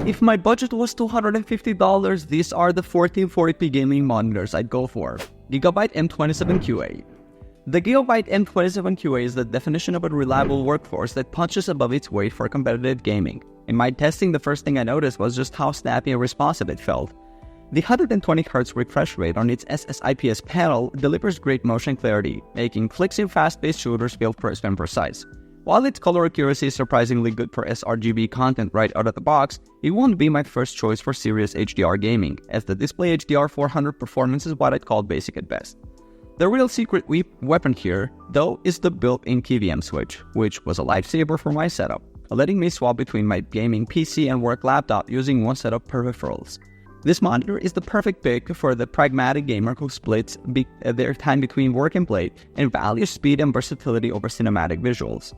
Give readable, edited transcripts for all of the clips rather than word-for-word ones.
If my budget was $250, these are the 1440p gaming monitors I'd go for. Gigabyte M27QA. The Gigabyte M27QA is the definition of a reliable workhorse that punches above its weight for competitive gaming. In my testing, the first thing I noticed was just how snappy and responsive it felt. The 120Hz refresh rate on its IPS panel delivers great motion clarity, making clicks in fast-paced shooters feel crisp and precise. While its color accuracy is surprisingly good for sRGB content right out of the box, it won't be my first choice for serious HDR gaming, as the Display HDR 400 performance is what I'd call basic at best. The real secret weapon here, though, is the built-in KVM switch, which was a lifesaver for my setup, letting me swap between my gaming PC and work laptop using one set of peripherals. This monitor is the perfect pick for the pragmatic gamer who splits their time between work and play and values speed and versatility over cinematic visuals.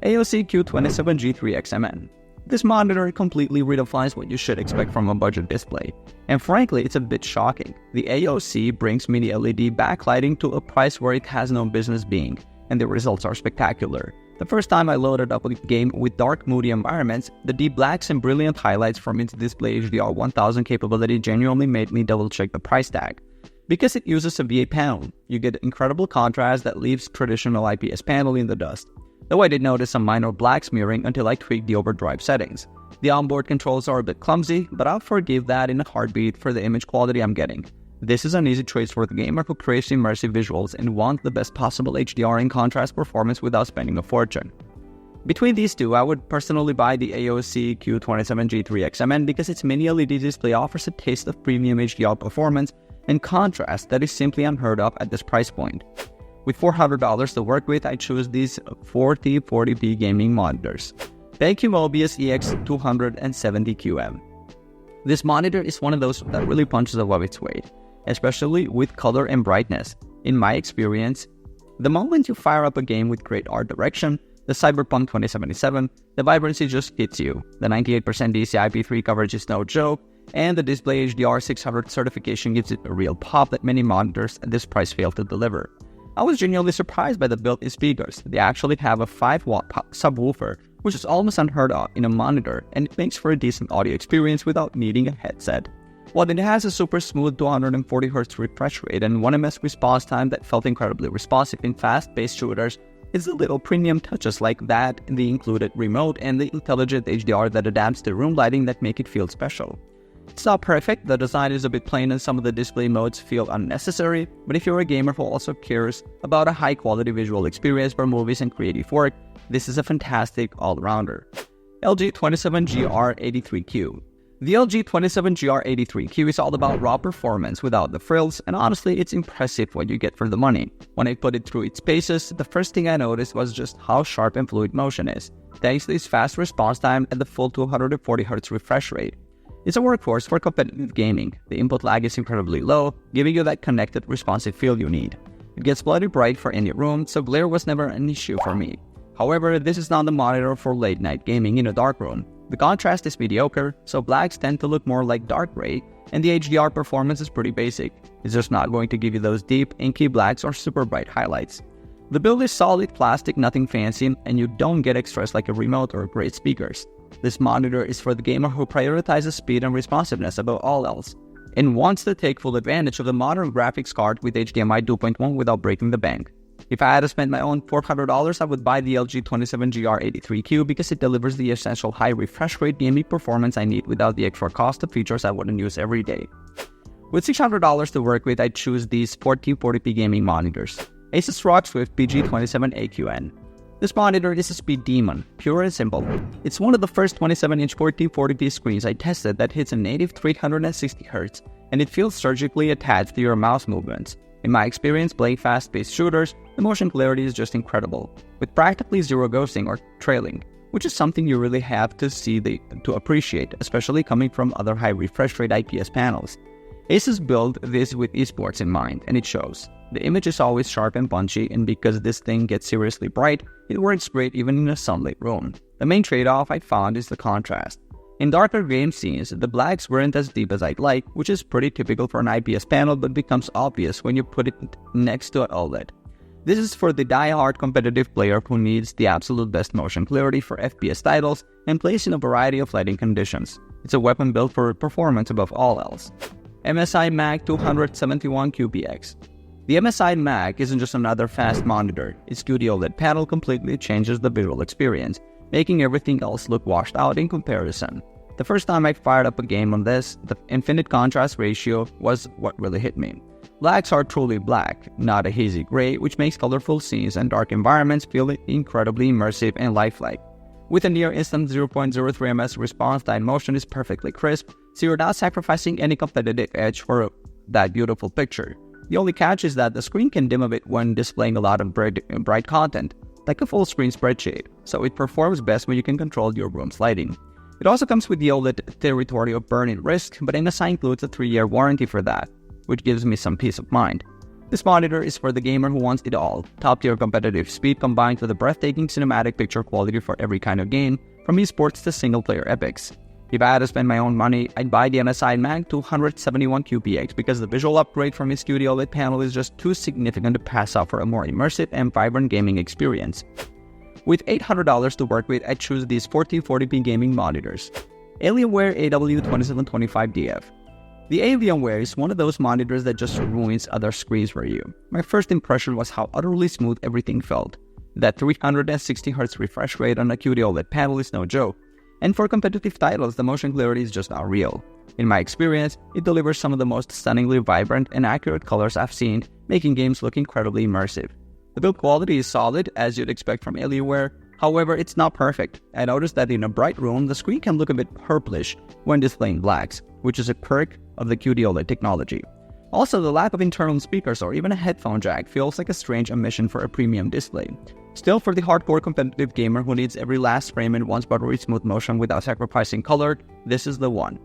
AOC Q27G3XMN. This monitor completely redefines what you should expect from a budget display. And frankly, it's a bit shocking. The AOC brings mini LED backlighting to a price where it has no business being, and the results are spectacular. The first time I loaded up a game with dark, moody environments, the deep blacks and brilliant highlights from its Display HDR 1000 capability genuinely made me double-check the price tag. Because it uses a VA panel, you get incredible contrast that leaves traditional IPS panel in the dust. Though I did notice some minor black smearing until I tweaked the overdrive settings. The onboard controls are a bit clumsy, but I'll forgive that in a heartbeat for the image quality I'm getting. This is an easy choice for the gamer who craves immersive visuals and wants the best possible HDR and contrast performance without spending a fortune. Between these two, I would personally buy the AOC Q27G3XMN because its mini LED display offers a taste of premium HDR performance and contrast that is simply unheard of at this price point. With $400 to work with, I choose these 4040p gaming monitors. BenQ Mobius EX270QM. This monitor is one of those that really punches above its weight, especially with color and brightness. In my experience, the moment you fire up a game with great art direction, the Cyberpunk 2077, the vibrancy just hits you. The 98% DCI-P3 coverage is no joke, and the Display HDR 600 certification gives it a real pop that many monitors at this price fail to deliver. I was genuinely surprised by the built-in speakers. They actually have a 5-watt subwoofer, which is almost unheard of in a monitor, and it makes for a decent audio experience without needing a headset. While it has a super smooth 240Hz refresh rate and 1ms response time that felt incredibly responsive in fast-paced shooters, it's the little premium touches like that, the included remote, and the intelligent HDR that adapts to room lighting that make it feel special. It's not perfect, the design is a bit plain and some of the display modes feel unnecessary, but if you're a gamer who also cares about a high-quality visual experience for movies and creative work, this is a fantastic all-rounder. LG 27GR83Q. The LG 27GR83Q is all about raw performance without the frills, and honestly, it's impressive what you get for the money. When I put it through its paces, the first thing I noticed was just how sharp and fluid motion is, thanks to its fast response time and the full 240Hz refresh rate. It's a workhorse for competitive gaming. The input lag is incredibly low, giving you that connected, responsive feel you need. It gets bloody bright for any room, so glare was never an issue for me. However, this is not the monitor for late-night gaming in a dark room. The contrast is mediocre, so blacks tend to look more like dark gray, and the HDR performance is pretty basic. It's just not going to give you those deep, inky blacks or super bright highlights. The build is solid plastic, nothing fancy, and you don't get extras like a remote or great speakers. This monitor is for the gamer who prioritizes speed and responsiveness above all else, and wants to take full advantage of the modern graphics card with HDMI 2.1 without breaking the bank. If I had to spend my own $400, I would buy the LG 27GR83Q because it delivers the essential high refresh rate gaming performance I need without the extra cost of features I wouldn't use every day. With $600 to work with, I'd choose these 1440p gaming monitors. Asus ROG Swift PG27AQN. This monitor is a speed demon, pure and simple. It's one of the first 27-inch 1440p screens I tested that hits a native 360Hz, and it feels surgically attached to your mouse movements. In my experience playing fast-paced shooters, the motion clarity is just incredible, with practically zero ghosting or trailing, which is something you really have to see to appreciate, especially coming from other high refresh rate IPS panels. Asus built this with eSports in mind, and it shows. The image is always sharp and punchy, and because this thing gets seriously bright, it works great even in a sunlit room. The main trade-off I found is the contrast. In darker game scenes, the blacks weren't as deep as I'd like, which is pretty typical for an IPS panel but becomes obvious when you put it next to an OLED. This is for the die-hard competitive player who needs the absolute best motion clarity for FPS titles and plays in a variety of lighting conditions. It's a weapon built for performance above all else. MSI Mag 271 QPX. The MSI Mag isn't just another fast monitor. Its QD-OLED panel completely changes the visual experience, making everything else look washed out in comparison. The first time I fired up a game on this, the infinite contrast ratio was what really hit me. Blacks are truly black, not a hazy gray, which makes colorful scenes and dark environments feel incredibly immersive and lifelike. With a near-instant 0.03 ms response time, motion is perfectly crisp, so you're not sacrificing any competitive edge for that beautiful picture. The only catch is that the screen can dim a bit when displaying a lot of bright content, like a full-screen spreadsheet, so it performs best when you can control your room's lighting. It also comes with the OLED territory of burn-in risk, but MSI includes a 3-year warranty for that, which gives me some peace of mind. This monitor is for the gamer who wants it all, top-tier competitive speed combined with a breathtaking cinematic picture quality for every kind of game, from eSports to single-player epics. If I had to spend my own money, I'd buy the MSI Mag 271 QPX because the visual upgrade from its QD OLED panel is just too significant to pass up for a more immersive and vibrant gaming experience. With $800 to work with, I choose these 1440p gaming monitors. Alienware AW2725DF. The Alienware is one of those monitors that just ruins other screens for you. My first impression was how utterly smooth everything felt. That 360Hz refresh rate on a QD OLED panel is no joke. And for competitive titles, the motion clarity is just not real. In my experience, it delivers some of the most stunningly vibrant and accurate colors I've seen, making games look incredibly immersive. The build quality is solid, as you'd expect from Alienware. However, it's not perfect. I noticed that in a bright room, the screen can look a bit purplish when displaying blacks, which is a perk of the QD OLED technology. Also, the lack of internal speakers or even a headphone jack feels like a strange omission for a premium display. Still, for the hardcore competitive gamer who needs every last frame and wants buttery smooth motion without sacrificing color, this is the one.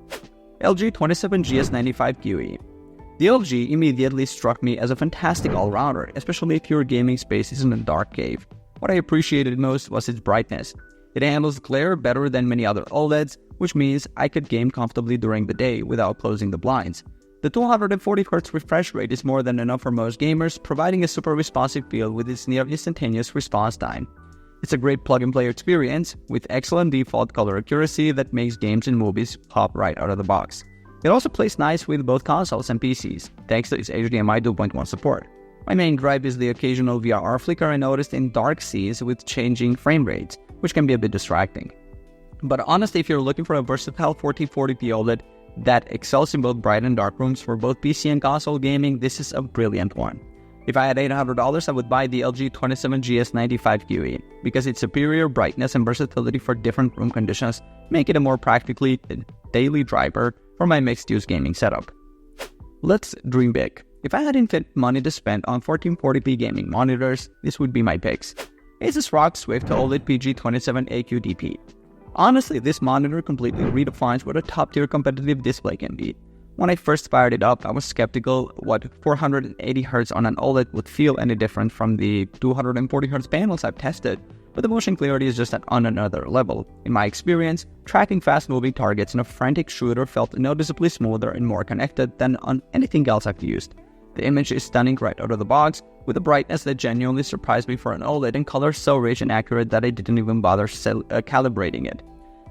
LG 27GS95QE. The LG immediately struck me as a fantastic all-rounder, especially if your gaming space is in a dark cave. What I appreciated most was its brightness. It handles glare better than many other OLEDs, which means I could game comfortably during the day without closing the blinds. The 240Hz refresh rate is more than enough for most gamers, providing a super responsive feel with its near instantaneous response time. It's a great plug-and-play experience, with excellent default color accuracy that makes games and movies pop right out of the box. It also plays nice with both consoles and PCs, thanks to its HDMI 2.1 support. My main gripe is the occasional VRR flicker I noticed in dark scenes with changing frame rates, which can be a bit distracting. But honestly, if you're looking for a versatile 1440p OLED that excels in both bright and dark rooms for both PC and console gaming, this is a brilliant one. If I had $800, I would buy the LG 27GS95QE, because its superior brightness and versatility for different room conditions make it a more practically daily driver for my mixed-use gaming setup. Let's dream big. If I had infinite money to spend on 1440p gaming monitors, this would be my picks. Asus ROG Swift OLED PG27AQDP. Honestly, this monitor completely redefines what a top-tier competitive display can be. When I first fired it up, I was skeptical what 480Hz on an OLED would feel any different from the 240Hz panels I've tested, but the motion clarity is just on another level. In my experience, tracking fast-moving targets in a frantic shooter felt noticeably smoother and more connected than on anything else I've used. The image is stunning right out of the box, with a brightness that genuinely surprised me for an OLED and colors so rich and accurate that I didn't even bother calibrating it.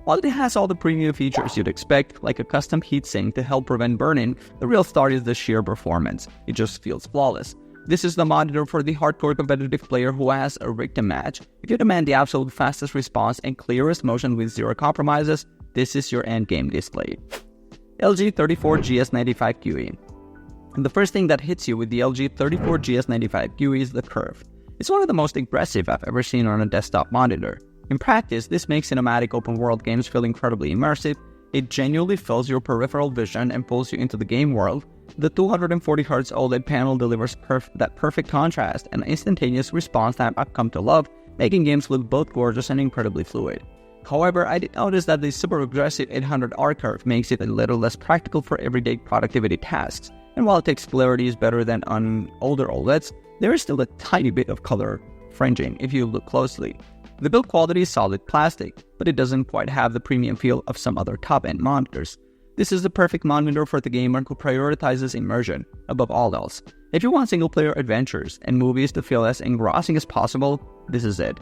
While it has all the premium features you'd expect, like a custom heatsink to help prevent burn-in, the real star is the sheer performance. It just feels flawless. This is the monitor for the hardcore competitive player who has a rig to match. If you demand the absolute fastest response and clearest motion with zero compromises, this is your endgame display. LG 34GS95QE. And the first thing that hits you with the LG 34GS95QE is the curve. It's one of the most aggressive I've ever seen on a desktop monitor. In practice, this makes cinematic open-world games feel incredibly immersive. It genuinely fills your peripheral vision and pulls you into the game world. The 240Hz OLED panel delivers that perfect contrast and instantaneous response time I've come to love, making games look both gorgeous and incredibly fluid. However, I did notice that the super aggressive 800R curve makes it a little less practical for everyday productivity tasks. And while its clarity is better than on older OLEDs, there is still a tiny bit of color fringing if you look closely. The build quality is solid plastic, but it doesn't quite have the premium feel of some other top-end monitors. This is the perfect monitor for the gamer who prioritizes immersion above all else. If you want single-player adventures and movies to feel as engrossing as possible, this is it.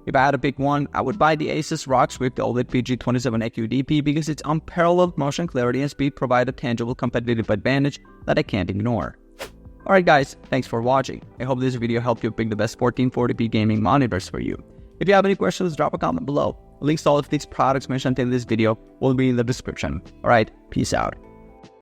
If I had to pick one, I would buy the Asus ROG Swift OLED PG27 DP because its unparalleled motion clarity and speed provide a tangible competitive advantage that I can't ignore. Alright guys, thanks for watching. I hope this video helped you pick the best 1440p gaming monitors for you. If you have any questions, drop a comment below. Links to all of these products mentioned in this video will be in the description. Alright, peace out.